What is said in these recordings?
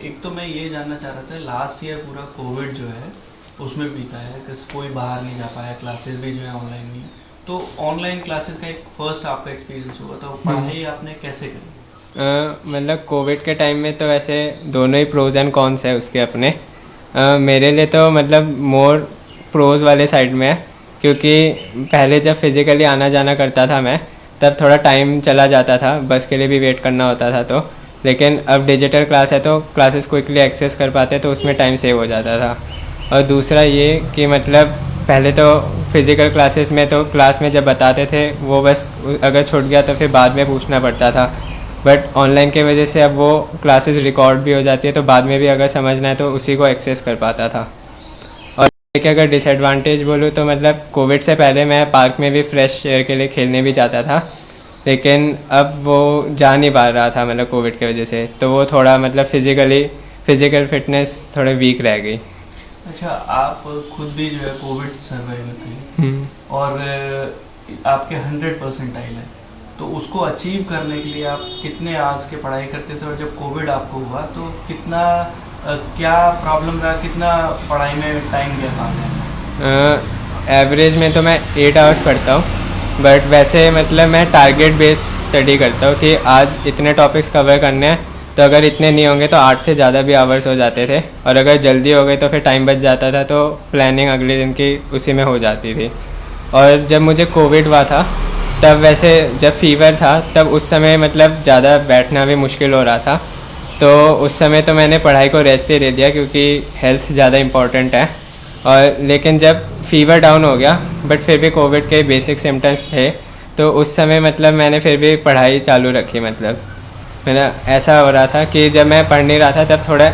एक तो मैं ये जानना चाह रहा था, लास्ट ईयर पूरा कोविड जो है उसमें बीता है, कोई बाहर नहीं जा पाया, क्लासेस भी जो है ऑनलाइन नहीं है। तो ऑनलाइन क्लासेस का एक फर्स्ट आपका एक्सपीरियंस हुआ, तो पढ़ाई आपने कैसे करी? मतलब कोविड के टाइम में तो वैसे दोनों ही प्रोज एंड कॉन्स है उसके अपने। मेरे लिए तो मतलब मोर प्रोज वाले साइड में है, क्योंकि पहले जब फिज़िकली आना जाना करता था मैं, तब थोड़ा टाइम चला जाता था, बस के लिए भी वेट करना होता था। तो लेकिन अब डिजिटल क्लास है तो क्लासेस क्विकली एक्सेस कर पाते, तो उसमें टाइम सेव हो जाता था। और दूसरा ये कि मतलब पहले तो फिज़िकल क्लासेस में तो क्लास में जब बताते थे वो बस अगर छूट गया तो फिर बाद में पूछना पड़ता था। बट ऑनलाइन के वजह से अब वो क्लासेस रिकॉर्ड भी हो जाती है, तो बाद में भी अगर समझना है तो उसी को एक्सेस कर पाता था। और देखिए, अगर डिसएडवांटेज बोलूँ तो मतलब कोविड से पहले मैं पार्क में भी फ्रेश एयर के लिए खेलने भी जाता था, लेकिन अब वो जा नहीं पा रहा था मतलब कोविड की वजह से, तो वो थोड़ा मतलब फिज़िकल फिटनेस थोड़ा वीक रह गई। अच्छा, आप खुद भी जो है कोविड सर्वाइवर थे हम्म। और आपके 100% है, तो उसको अचीव करने के लिए आप कितने आवर्स के पढ़ाई करते थे, और जब कोविड आपको हुआ तो कितना क्या प्रॉब्लम रहा, कितना पढ़ाई में टाइम गया आपने? एवरेज में तो मैं 8 आवर्स पढ़ता हूँ, बट वैसे मतलब मैं टारगेट बेस स्टडी करता हूँ कि आज इतने टॉपिक्स कवर करने हैं, तो अगर इतने नहीं होंगे तो 8 से ज़्यादा भी आवर्स हो जाते थे, और अगर जल्दी हो गए तो फिर टाइम बच जाता था, तो प्लानिंग अगले दिन की उसी में हो जाती थी। और जब मुझे कोविड हुआ था, तब वैसे जब फीवर था तब उस समय मतलब ज़्यादा बैठना भी मुश्किल हो रहा था, तो उस समय तो मैंने पढ़ाई को रेस्ट ही दे दिया, क्योंकि हेल्थ ज़्यादा इम्पॉर्टेंट है। और लेकिन जब फीवर डाउन हो गया, बट फिर भी कोविड के बेसिक सिम्टम्स थे, तो उस समय मतलब मैंने फिर भी पढ़ाई चालू रखी। मतलब मेरा ऐसा हो रहा था कि जब मैं पढ़ नहीं रहा था तब थोड़ा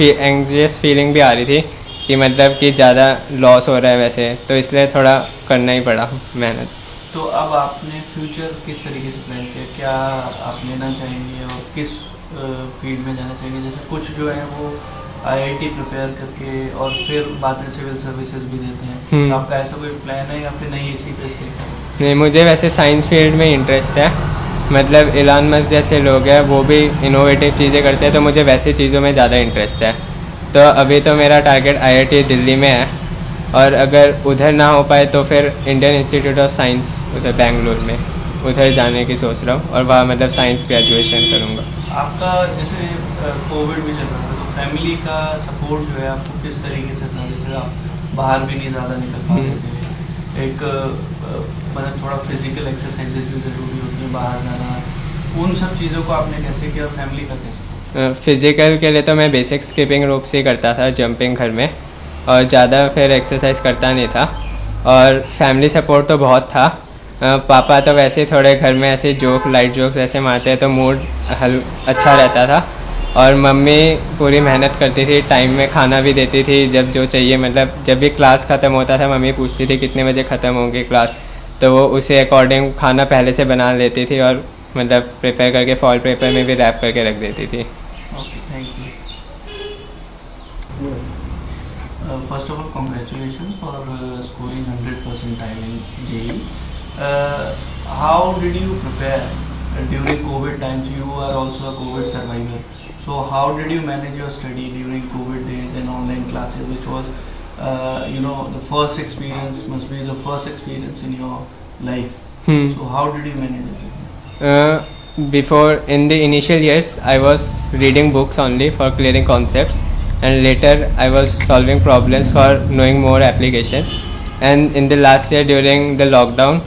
एंग्जियस फीलिंग भी आ रही थी कि मतलब कि ज़्यादा लॉस हो रहा है वैसे, तो इसलिए थोड़ा करना ही पड़ा मेहनत। तो अब आपने फ्यूचर किस तरीके से प्लान किया, क्या आप लेना चाहेंगे और किस फील्ड में जाना चाहेंगे? जैसे कुछ जो है वो आईआईटी प्रिपेयर करके और फिर बाद में सिविल सर्विसेज भी देते हैं, तो आपका ऐसा कोई प्लान है या फिर नहीं इसी पे स्टिक करें? नहीं, मुझे वैसे साइंस फील्ड में इंटरेस्ट है। मतलब इलान मस्क जैसे लोग हैं वो भी इनोवेटिव चीज़ें करते हैं, तो मुझे वैसी चीज़ों में ज़्यादा इंटरेस्ट है। तो अभी तो मेरा टारगेट आईआईटी दिल्ली में है, और अगर उधर ना हो पाए तो फिर इंडियन इंस्टीट्यूट ऑफ साइंस उधर बेंगलुरु में, उधर जाने की सोच रहा हूँ, और वहाँ मतलब साइंस ग्रेजुएशन करूँगा। आपका जैसे कोविड भी चल रहा था, तो फैमिली का सपोर्ट जो है आपको किस तरीके से था? जैसे आप बाहर भी नहीं ज़्यादा निकल पाते थे, एक मतलब थोड़ा फिजिकल एक्सरसाइजेज भी ज़रूरी होती है बाहर जाना, उन सब चीज़ों को आपने कैसे किया और फैमिली का कैसे? फिज़िकल के लिए तो मैं बेसिक स्किपिंग रोप से ही करता था, जंपिंग घर में, और ज़्यादा फिर एक्सरसाइज करता नहीं था। और फैमिली सपोर्ट तो बहुत था। पापा तो वैसे ही थोड़े घर में ऐसे जोक लाइट जोक्स ऐसे मारते हैं, तो मूड अच्छा रहता था। और मम्मी पूरी मेहनत करती थी, टाइम में खाना भी देती थी जब जो चाहिए। मतलब जब भी क्लास ख़त्म होता था मम्मी पूछती थी कितने बजे ख़त्म होगी क्लास, तो वो उसी अकॉर्डिंग खाना पहले से बना लेती थी, और मतलब प्रिपेयर करके फॉil पेपर में भी रैप करके रख देती थी। Okay, thank you. First of all, congratulations for scoring 100% in JEE. How did you prepare during COVID times? You are also a COVID survivor. So how did you manage your study during COVID days and online classes, which was, the first experience, must be the first experience in your life. So how did you manage it? Before, in the initial years, I was reading books only for clearing concepts, and later I was solving problems for knowing more applications. And in the last year during the lockdown,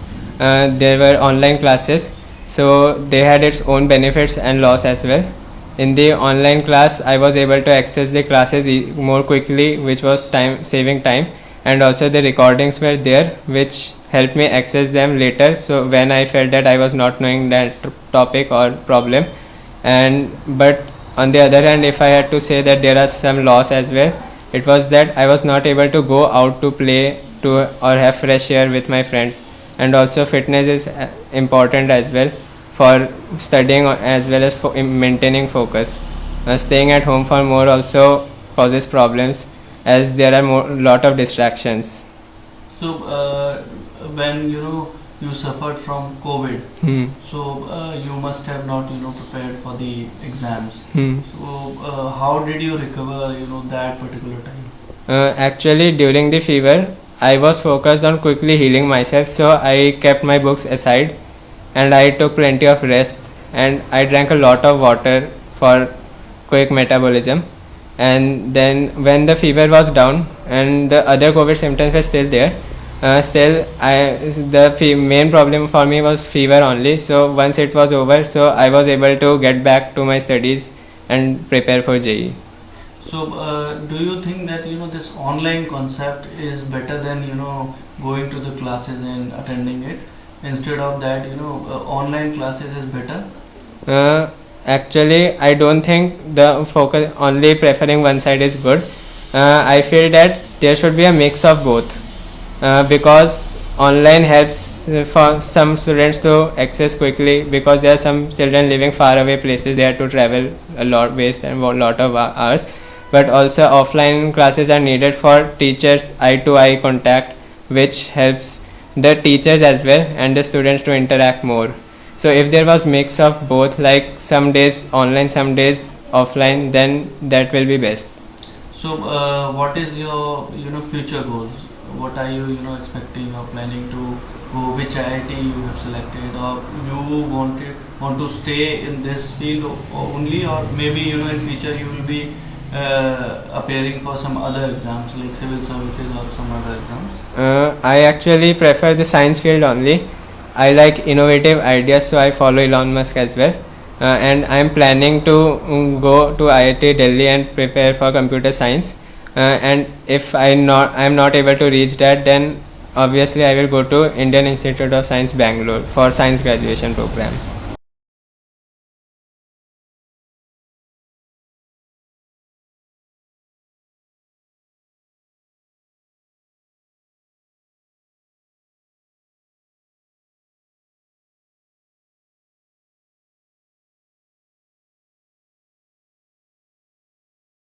there were online classes, so they had its own benefits and loss as well. In the online class, I was able to access the classes more quickly, which was saving time, and also the recordings were there, which helped me access them later, so when I felt that I was not knowing that topic or problem. And but on the other hand, if I had to say that there are some loss as well, it was that I was not able to go out to play to or have fresh air with my friends. And also fitness is important as well for studying as well as for maintaining focus. Staying at home for more also causes problems, as there are lot of distractions. So when you suffered from COVID. Hmm. So you must have not prepared for the exams. Hmm. So how did you recover that particular time? Actually, during the fever, I was focused on quickly healing myself, so I kept my books aside and I took plenty of rest and I drank a lot of water for quick metabolism. And then, when the fever was down and the other COVID symptoms were still there, the main problem for me was fever only. So, once it was over, so I was able to get back to my studies and prepare for JEE. So, do you think that this online concept is better than going to the classes and attending it? Instead of that, online classes is better. Actually, I don't think the focus only preferring one side is good. I feel that there should be a mix of both because online helps for some students to access quickly because there are some children living far away places, they have to travel a lot, waste and a lot of hours. But also offline classes are needed for teachers eye to eye contact, which helps the teachers as well and the students to interact more. So if there was mix of both, like some days online, some days offline, then that will be best. So, what is your future goals? What are you expecting or planning to go? Which IIT you have selected, or you want to stay in this field only, or maybe in future you will be appearing for some other exams like civil services or some other exams? I actually prefer the science field only. I like innovative ideas, so I follow Elon Musk as well. And I am planning to go to IIT Delhi and prepare for computer science. And if I am not able to reach that, then obviously I will go to Indian Institute of Science Bangalore for science graduation program.